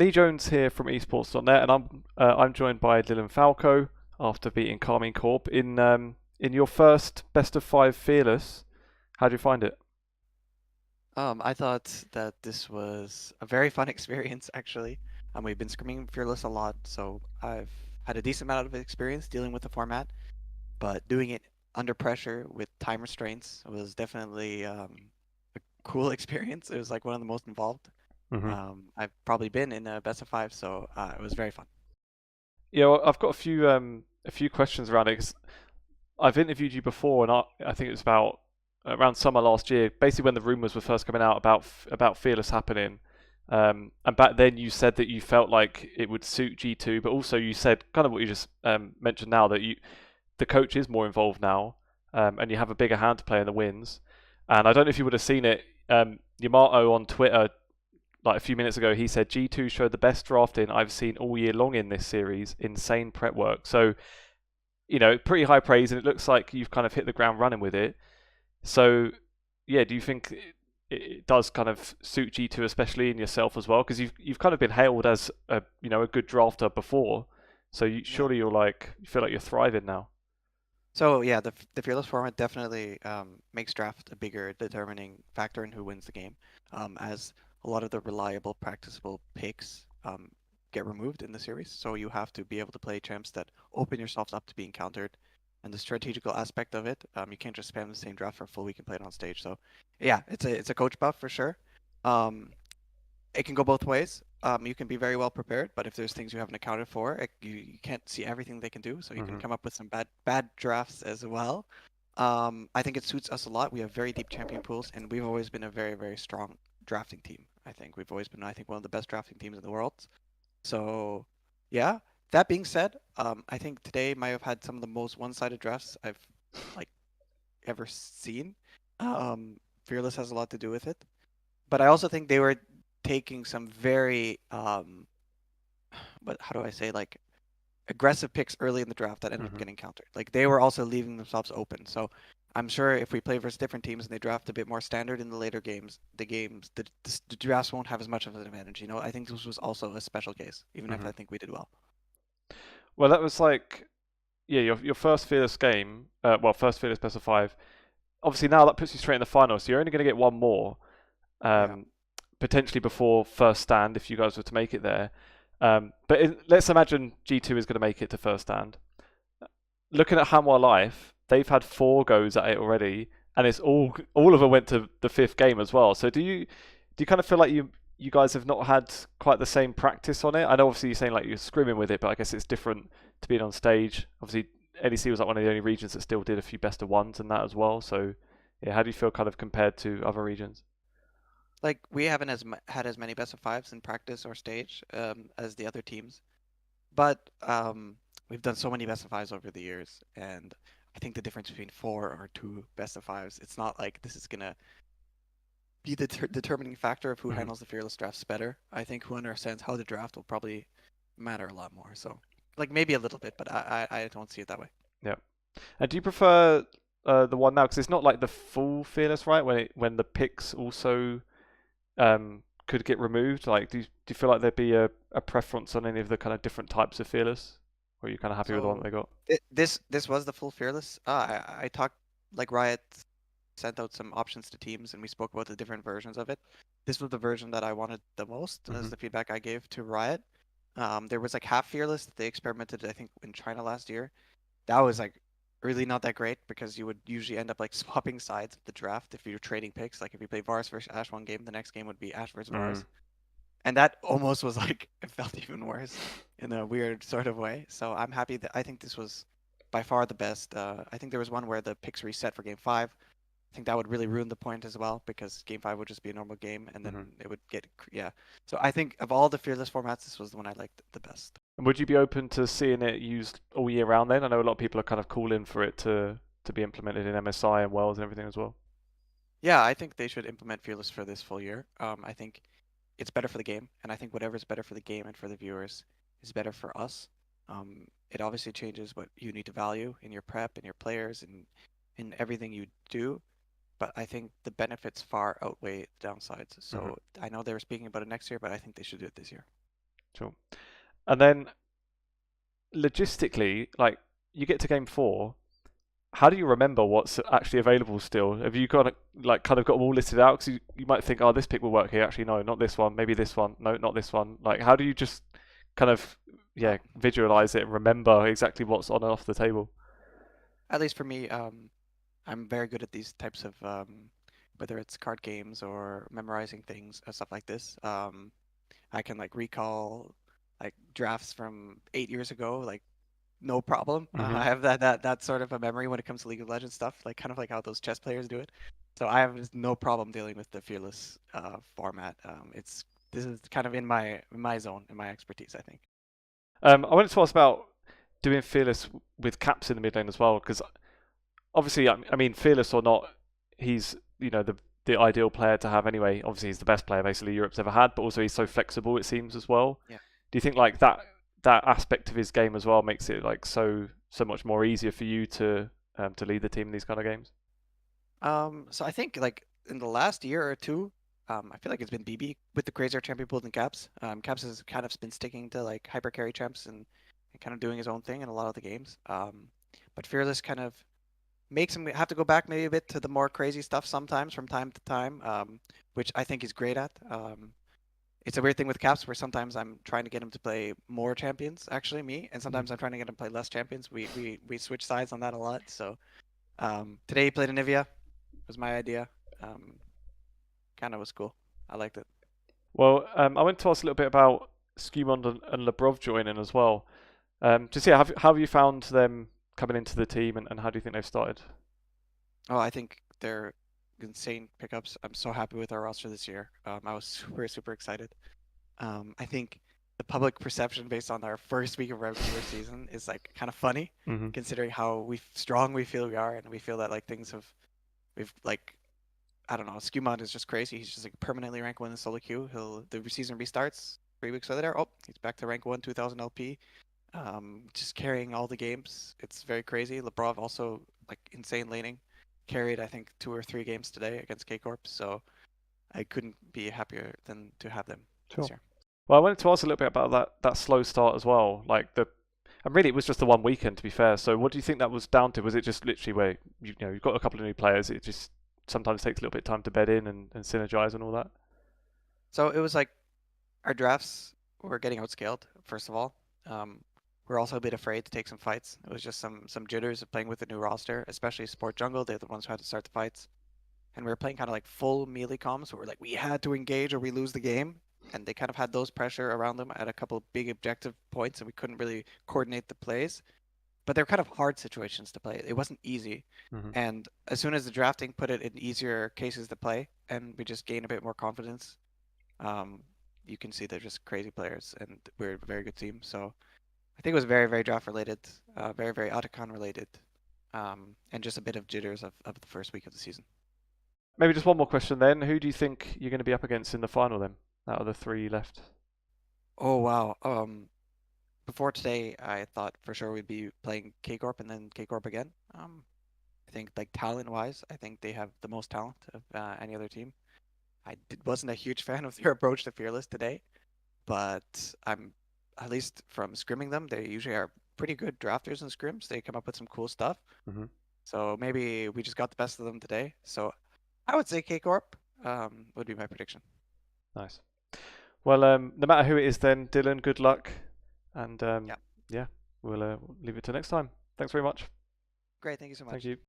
Lee Jones here from esports.net, and I'm joined by Dylan Falco after beating Karmine Corp in your first best of five fearless. How do you find it? I thought that this was a very fun experience, actually. We've been screaming Fearless a lot, so I've had a decent amount of experience dealing with the format, but doing it under pressure with time restraints was definitely a cool experience. It was like one of the most involved Hmm. I've probably been in a best of five, so it was very fun. Yeah, well, I've got a few questions around it 'cause I've interviewed you before, and I think it was about around summer last year, basically when the rumors were first coming out about fearless happening. And back then you said that you felt like it would suit G2, but also you said kind of what you just mentioned now that the coach is more involved now, and you have a bigger hand to play in the wins. And I don't know if you would have seen it. Yamato on Twitter, like a few minutes ago, he said G2 showed the best drafting I've seen all year long in this series. Insane prep work. So, pretty high praise, and it looks like you've kind of hit the ground running with it. So, yeah, do you think it does kind of suit G2, especially in yourself as well? Because you've kind of been hailed as a good drafter before. So Yeah. surely you feel like you're thriving now. So yeah, the Fearless format definitely makes draft a bigger determining factor in who wins the game, as a lot of the reliable, practicable picks get removed in the series. So you have to be able to play champs that open yourselves up to being countered, and the strategical aspect of it, you can't just spam the same draft for a full week and play it on stage. So yeah, it's a coach buff for sure. Um, it can go both ways. You can be very well prepared, but if there's things you haven't accounted for, you can't see everything they can do. So you can Hmm. come up with some bad drafts as well. I think it suits us a lot. We have very deep champion pools, and we've always been a very strong drafting team. I think we've always been, I think, one of the best drafting teams in the world. So yeah. That being said, I think today might have had some of the most one-sided drafts I've like ever seen. Fearless has a lot to do with it, but I also think they were taking some very but how do I say, like, aggressive picks early in the draft that ended up Hmm. getting countered. Like they were also leaving themselves open. So I'm sure if we play versus different teams and they draft a bit more standard in the later games, the drafts won't have as much of an advantage. I think this was also a special case, even if Hmm. I think we did well. Well, that was like, yeah, your first fearless game. First fearless best of five. Obviously, now that puts you straight in the final, so you're only going to get one more, Yeah. um, potentially before first stand if you guys were to make it there. Let's imagine G2 is going to make it to first stand. Looking at Hanwha Life, they've had four goes at it already, and it's all of them went to the fifth game as well. So do you kind of feel like you guys have not had quite the same practice on it? I know obviously you're saying like you're scrimming with it, but I guess it's different to being on stage. Obviously, NEC was like one of the only regions that still did a few best of ones and that as well. So yeah, how do you feel kind of compared to other regions? Like we haven't had as many best of fives in practice or stage as the other teams, but we've done so many best of fives over the years, and I think the difference between four or two best of fives, it's not like this is gonna be the determining factor of who Hmm. handles the fearless drafts better. I think who understands how to draft will probably matter a lot more. So, like maybe a little bit, but I don't see it that way. Yeah. And do you prefer the one now? Because it's not like the full fearless, right? When the picks also could get removed. Like, do you feel like there'd be a preference on any of the kind of different types of fearless? Or are you kind of happy with the one that So they got? this was the full fearless. I talked, like, Riot sent out some options to teams, and we spoke about the different versions of it. This was the version that I wanted the most, as Hmm. the feedback I gave to Riot. There was like half fearless that they experimented, I think, in China last year. That was like really not that great because you would usually end up like swapping sides of the draft if you're trading picks. Like if you play Vars versus Ash one game, the next game would be Ash versus Mm. Vars. And that almost was like it felt even worse in a weird sort of way. So I'm happy that I think this was by far the best. I think there was one where the picks reset for game five. I think that would really ruin the point as well because game five would just be a normal game and Hmm. then it would get, yeah. So I think of all the fearless formats, this was the one I liked the best. And would you be open to seeing it used all year round then? I know a lot of people are kind of calling for it to be implemented in MSI and Worlds and everything as well. Yeah, I think they should implement fearless for this full year. I think it's better for the game, and I think whatever is better for the game and for the viewers is better for us. It obviously changes what you need to value in your prep and your players and in everything you do, but I think the benefits far outweigh the downsides. Hmm. So I know they were speaking about it next year, but I think they should do it this year. Sure. And then logistically, like you get to game 4, how do you remember what's actually available still? Have you got like kind of got them all listed out? Because you might think, oh, this pick will work here. Actually, no, not this one. Maybe this one. No, not this one. Like, how do you just kind of visualize it and remember exactly what's on and off the table? At least for me, I'm very good at these types of whether it's card games or memorizing things, stuff like this. I can like recall like drafts from 8 years ago, like no problem. Hmm. I have that sort of a memory when it comes to League of Legends stuff, like kind of like how those chess players do it. So I have just no problem dealing with the Fearless format. This is kind of in my zone, in my expertise, I think. I wanted to ask about doing Fearless with Caps in the mid lane as well, because obviously, I mean, Fearless or not, he's the ideal player to have anyway. Obviously, he's the best player basically Europe's ever had, but also he's so flexible it seems as well. Yeah. Do you think like that aspect of his game as well makes it like so much more easier for you to lead the team in these kind of games? So I think like in the last year or two, I feel like it's been BB with the crazier champion pools and Caps. Caps has kind of been sticking to like hyper carry champs and kind of doing his own thing in a lot of the games. But Fearless kind of makes him have to go back maybe a bit to the more crazy stuff sometimes from time to time, which I think he's great at. It's a weird thing with Caps where sometimes I'm trying to get him to play more champions, actually me, and sometimes I'm trying to get him to play less champions. We switch sides on that a lot. So today he played Anivia, was my idea. Um, Kind of was cool. I liked it. Well, I went to ask a little bit about Skewmond and Lebrov joining as well. Just yeah, how have you found them coming into the team, and how do you think they've started? Oh, I think they're insane pickups. I'm so happy with our roster this year. I was super excited. I think the public perception based on our first week of regular season is like kind of funny, Hmm. considering how strong we feel we are, and we feel that like we've like I don't know, Skewmod is just crazy. He's just like permanently rank 1 in solo queue. The season restarts 3 weeks later. Oh, he's back to rank 1, 2000 LP. Just carrying all the games. It's very crazy. Lebrov also like insane laning. Carried I think 2 or 3 games today against K Corp. So I couldn't be happier than to have them this Sure. year. Well, I wanted to ask a little bit about that slow start as well. And really it was just the one weekend to be fair. So what do you think that was down to? Was it just literally where you've got a couple of new players? It just sometimes takes a little bit of time to bed in and synergize and all that. So it was like our drafts were getting outscaled, first of all. We're also a bit afraid to take some fights. It was just some jitters of playing with the new roster, especially support jungle. They're the ones who had to start the fights. And we were playing kind of like full melee comms, so we're like, we had to engage or we lose the game. And they kind of had those pressure around them at a couple big objective points, and we couldn't really coordinate the plays. But they're kind of hard situations to play. It wasn't easy. Hmm. And as soon as the drafting put it in easier cases to play, and we just gained a bit more confidence, um, you can see they're just crazy players, and we're a very good team. So I think it was very draft related, very Otacon related, and just a bit of jitters of the first week of the season. Maybe just one more question then. Who do you think you're going to be up against in the final then, out of the 3 left? Oh wow. Before today, I thought for sure we'd be playing K Corp and then K Corp again. I think like talent wise, I think they have the most talent of any other team. Wasn't a huge fan of their approach to Fearless today, but I'm at least from scrimming them, they usually are pretty good drafters and scrims. They come up with some cool stuff. Hmm. So maybe we just got the best of them today. So I would say K Corp would be my prediction. Nice. Well, no matter who it is then, Dylan, good luck. And Yeah, yeah, we'll leave it to next time. Thanks very much. great. Thank you so Thank much. you.